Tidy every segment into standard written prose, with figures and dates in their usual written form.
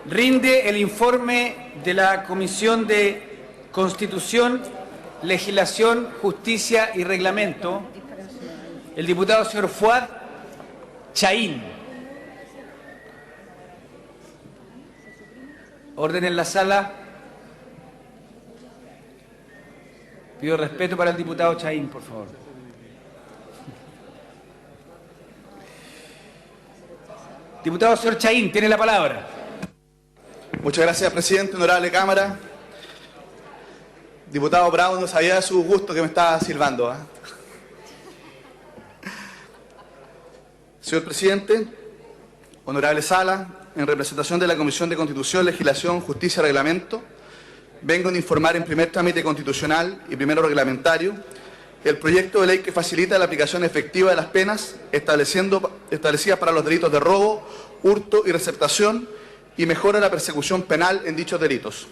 Rinde el informe de la Comisión de Constitución, Legislación, Justicia y Reglamento, el diputado señor Fuad Chaín. Orden en la sala. Pido respeto para el diputado Chaín, por favor. Diputado señor Chaín, tiene la palabra. Muchas gracias, presidente. Honorable Cámara. Diputado Bravo, no sabía de su gusto que me estaba silbando. Señor presidente, honorable sala, en representación de la Comisión de Constitución, Legislación, Justicia y Reglamento, vengo a informar en primer trámite constitucional y primero reglamentario el proyecto de ley que facilita la aplicación efectiva de las penas establecidas para los delitos de robo, hurto y receptación y mejora la persecución penal en dichos delitos.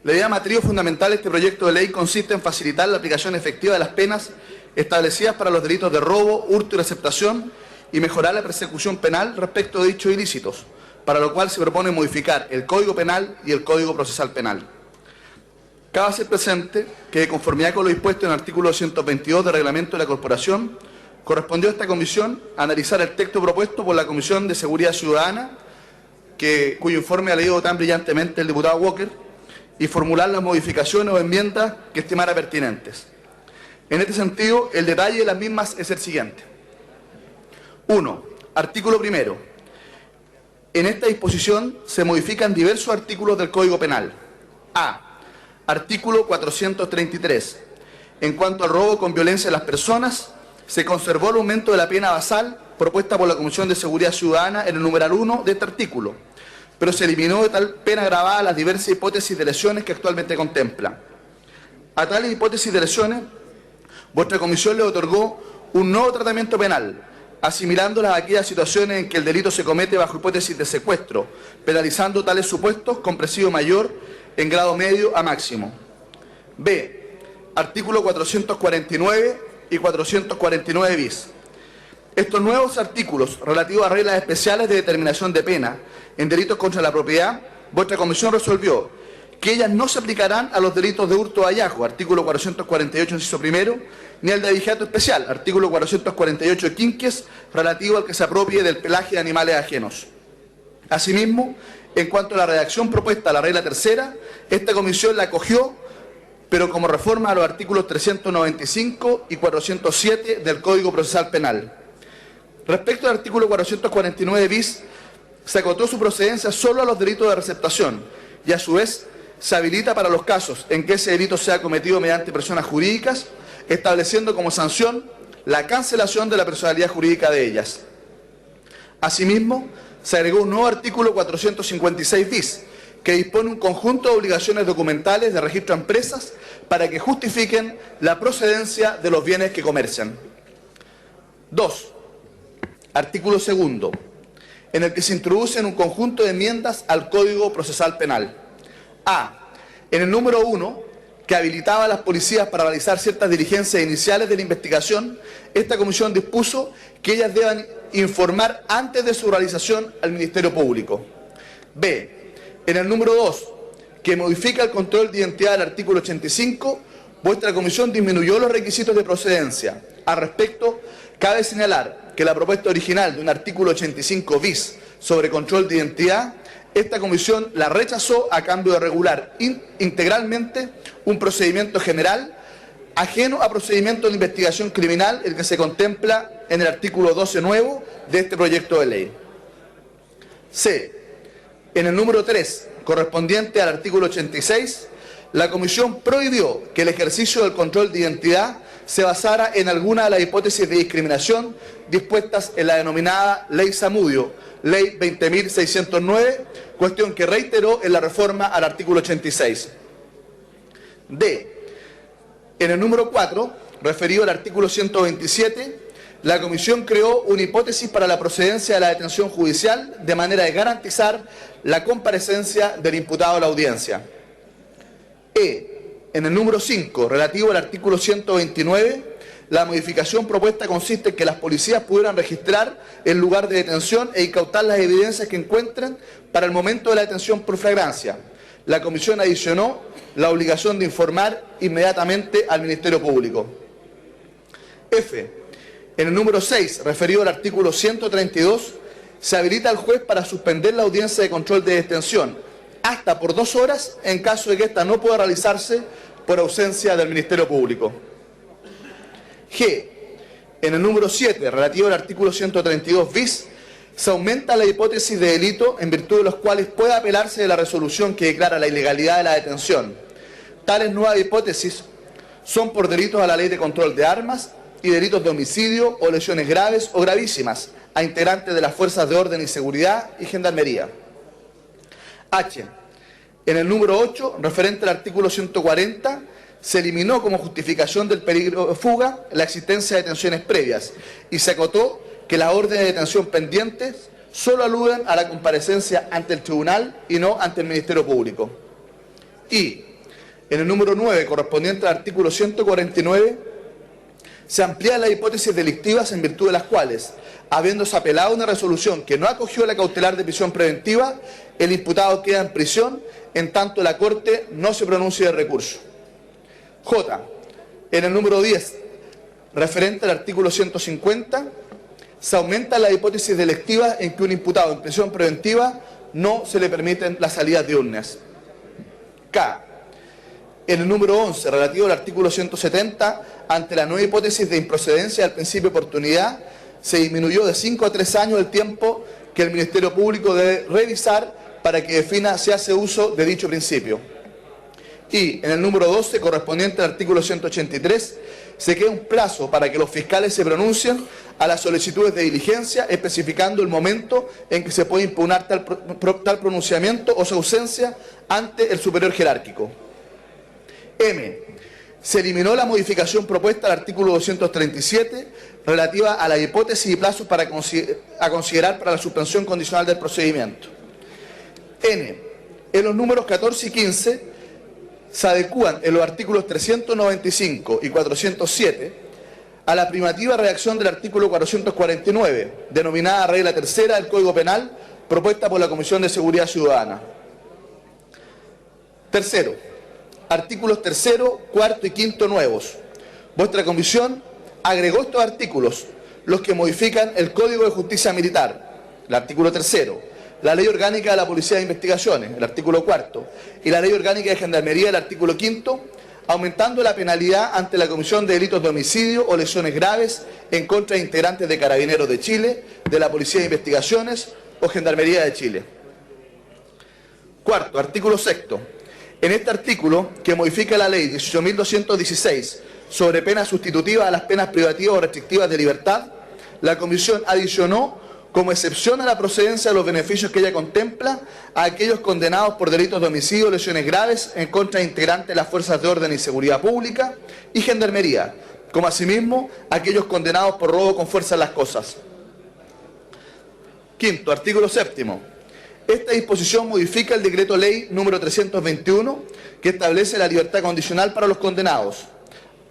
La idea matriz fundamental de este proyecto de ley consiste en facilitar la aplicación efectiva de las penas establecidas para los delitos de robo, hurto y receptación y mejorar la persecución penal respecto de dichos ilícitos, para lo cual se propone modificar el Código Penal y el Código Procesal Penal. Cabe hacer presente que, de conformidad con lo dispuesto en el artículo 222 del Reglamento de la Corporación, correspondió a esta comisión analizar el texto propuesto por la Comisión de Seguridad Ciudadana, cuyo informe ha leído tan brillantemente el diputado Walker, y formular las modificaciones o enmiendas que estimara pertinentes. En este sentido, el detalle de las mismas es el siguiente. 1. Artículo primero. En esta disposición se modifican diversos artículos del Código Penal. A. Artículo 433. En cuanto al robo con violencia a las personas, se conservó el aumento de la pena basal propuesta por la Comisión de Seguridad Ciudadana en el numeral 1 de este artículo, pero se eliminó de tal pena agravada las diversas hipótesis de lesiones que actualmente contempla. A tales hipótesis de lesiones, vuestra comisión le otorgó un nuevo tratamiento penal, asimilándolas a aquellas situaciones en que el delito se comete bajo hipótesis de secuestro, penalizando tales supuestos con presidio mayor en grado medio a máximo. B. Artículo 449 y 449 bis. Estos nuevos artículos relativos a reglas especiales de determinación de pena en delitos contra la propiedad, vuestra comisión resolvió que ellas no se aplicarán a los delitos de hurto o hallazgo, artículo 448, inciso primero, ni al de abigeato especial, artículo 448 quinques, relativo al que se apropie del pelaje de animales ajenos. Asimismo, en cuanto a la redacción propuesta a la regla tercera, esta comisión la acogió, pero como reforma a los artículos 395 y 407 del Código Procesal Penal. Respecto al artículo 449 bis, se acotó su procedencia solo a los delitos de receptación y a su vez se habilita para los casos en que ese delito sea cometido mediante personas jurídicas, estableciendo como sanción la cancelación de la personalidad jurídica de ellas. Asimismo, se agregó un nuevo artículo 456 bis, que dispone un conjunto de obligaciones documentales de registro a empresas para que justifiquen la procedencia de los bienes que comercian. 2. Artículo segundo, en el que se introducen un conjunto de enmiendas al Código Procesal Penal. A. En el número 1, que habilitaba a las policías para realizar ciertas diligencias iniciales de la investigación, esta comisión dispuso que ellas deban informar antes de su realización al Ministerio Público. B. En el número 2, que modifica el control de identidad del artículo 85, vuestra comisión disminuyó los requisitos de procedencia. Al respecto, cabe señalar que la propuesta original de un artículo 85 bis sobre control de identidad, esta comisión la rechazó a cambio de regular integralmente un procedimiento general ajeno a procedimientos de investigación criminal, el que se contempla en el artículo 12 nuevo de este proyecto de ley. C. En el número 3, correspondiente al artículo 86, la comisión prohibió que el ejercicio del control de identidad se basara en alguna de las hipótesis de discriminación dispuestas en la denominada Ley Zamudio, Ley 20.609, cuestión que reiteró en la reforma al artículo 86. D. En el número 4, referido al artículo 127, la comisión creó una hipótesis para la procedencia de la detención judicial de manera de garantizar la comparecencia del imputado a la audiencia. E. En el número 5, relativo al artículo 129, La modificación propuesta consiste en que las policías pudieran registrar el lugar de detención e incautar las evidencias que encuentren para el momento de la detención por flagrancia. La comisión adicionó la obligación de informar inmediatamente al Ministerio Público. F. En el número 6, referido al artículo 132, se habilita al juez para suspender la audiencia de control de detención hasta por 2 horas en caso de que ésta no pueda realizarse por ausencia del Ministerio Público. G. En el número 7, relativo al artículo 132 bis, se aumenta la hipótesis de delito en virtud de los cuales puede apelarse de la resolución que declara la ilegalidad de la detención. Tales nuevas hipótesis son por delitos a la ley de control de armas y delitos de homicidio o lesiones graves o gravísimas a integrantes de las fuerzas de orden y seguridad y gendarmería. H. En el número 8, referente al artículo 140, se eliminó como justificación del peligro de fuga la existencia de detenciones previas y se acotó que las órdenes de detención pendientes solo aluden a la comparecencia ante el tribunal y no ante el Ministerio Público. Y en el número 9, correspondiente al artículo 149, se amplían las hipótesis delictivas en virtud de las cuales, habiéndose apelado a una resolución que no acogió la cautelar de prisión preventiva, el imputado queda en prisión en tanto la Corte no se pronuncie del recurso. J. En el número 10, referente al artículo 150, se aumenta la hipótesis delictiva en que un imputado en prisión preventiva no se le permiten las salidas diurnas. K. En el número 11, relativo al artículo 170, ante la nueva hipótesis de improcedencia del principio de oportunidad, se disminuyó de 5 a 3 años el tiempo que el Ministerio Público debe revisar para que defina si hace uso de dicho principio. Y en el número 12, correspondiente al artículo 183, se crea un plazo para que los fiscales se pronuncien a las solicitudes de diligencia, especificando el momento en que se puede impugnar tal pronunciamiento o su ausencia ante el superior jerárquico. M. Se eliminó la modificación propuesta al artículo 237 relativa a la hipótesis y plazos a considerar para la suspensión condicional del procedimiento. N. En los números 14 y 15 se adecúan en los artículos 395 y 407 a la primativa redacción del artículo 449, denominada regla tercera del Código Penal, propuesta por la Comisión de Seguridad Ciudadana. Tercero, artículos tercero, cuarto y quinto nuevos. Vuestra comisión agregó estos artículos, los que modifican el Código de Justicia Militar, el artículo tercero, la Ley Orgánica de la Policía de Investigaciones, el artículo cuarto, y la Ley Orgánica de Gendarmería, el artículo quinto, aumentando la penalidad ante la comisión de delitos de homicidio o lesiones graves en contra de integrantes de Carabineros de Chile, de la Policía de Investigaciones o Gendarmería de Chile. Cuarto, artículo sexto. En este artículo, que modifica la Ley 18.216 sobre penas sustitutivas a las penas privativas o restrictivas de libertad, la Comisión adicionó como excepción a la procedencia de los beneficios que ella contempla a aquellos condenados por delitos de homicidio o lesiones graves en contra de integrantes de las fuerzas de orden y seguridad pública y gendarmería, como asimismo aquellos condenados por robo con fuerza en las cosas. Quinto, artículo séptimo. Esta disposición modifica el decreto ley número 321 que establece la libertad condicional para los condenados.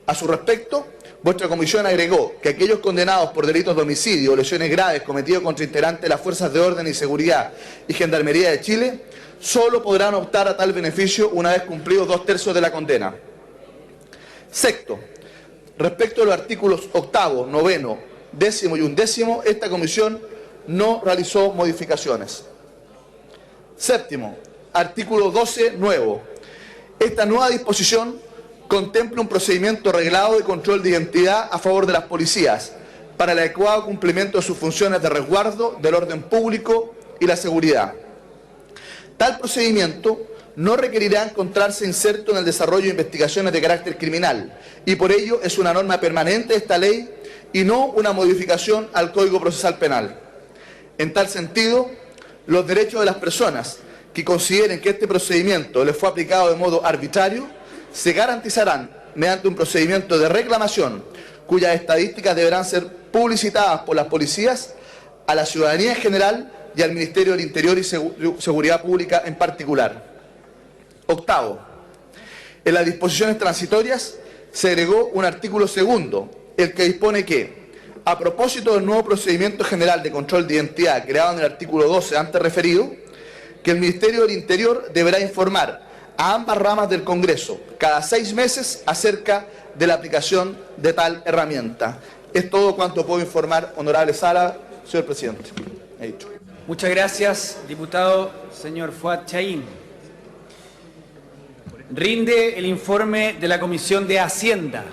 A su respecto, vuestra comisión agregó que aquellos condenados por delitos de homicidio o lesiones graves cometidos contra integrantes de las fuerzas de orden y seguridad y Gendarmería de Chile solo podrán optar a tal beneficio una vez cumplidos 2/3 de la condena. Sexto, respecto a los artículos octavo, noveno, décimo y undécimo, esta comisión no realizó modificaciones. Séptimo, artículo 12, nuevo. Esta nueva disposición contempla un procedimiento reglado de control de identidad a favor de las policías para el adecuado cumplimiento de sus funciones de resguardo del orden público y la seguridad. Tal procedimiento no requerirá encontrarse inserto en el desarrollo de investigaciones de carácter criminal y por ello es una norma permanente de esta ley y no una modificación al Código Procesal Penal. En tal sentido, los derechos de las personas que consideren que este procedimiento les fue aplicado de modo arbitrario se garantizarán mediante un procedimiento de reclamación cuyas estadísticas deberán ser publicitadas por las policías a la ciudadanía en general y al Ministerio del Interior y Seguridad Pública en particular. Octavo, en las disposiciones transitorias se agregó un artículo segundo el que dispone que, a propósito del nuevo procedimiento general de control de identidad creado en el artículo 12 antes referido, que el Ministerio del Interior deberá informar a ambas ramas del Congreso cada 6 meses acerca de la aplicación de tal herramienta. Es todo cuanto puedo informar, honorable Sala, señor presidente. He dicho. Muchas gracias, diputado señor Fuad Chahín. Rinde el informe de la Comisión de Hacienda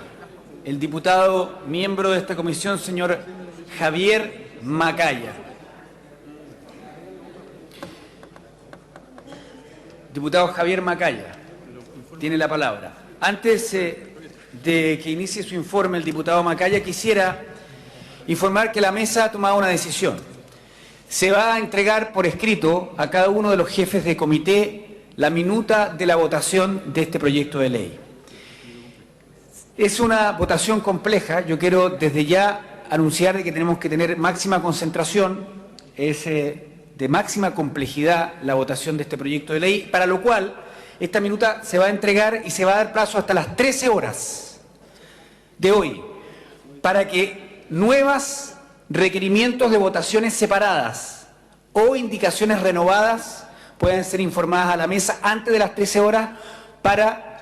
el diputado miembro de esta comisión, señor Javier Macaya. Diputado Javier Macaya, tiene la palabra. Antes de que inicie su informe el diputado Macaya, quisiera informar que la mesa ha tomado una decisión. Se va a entregar por escrito a cada uno de los jefes de comité la minuta de la votación de este proyecto de ley. Es una votación compleja. Yo quiero desde ya anunciar que tenemos que tener máxima concentración. Es de máxima complejidad la votación de este proyecto de ley, para lo cual esta minuta se va a entregar y se va a dar plazo hasta las 13 horas de hoy para que nuevos requerimientos de votaciones separadas o indicaciones renovadas puedan ser informadas a la mesa antes de las 13 horas para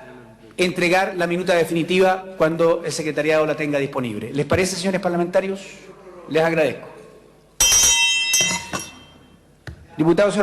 entregar la minuta definitiva cuando el secretariado la tenga disponible. ¿Les parece, señores parlamentarios? Les agradezco. Diputado, señor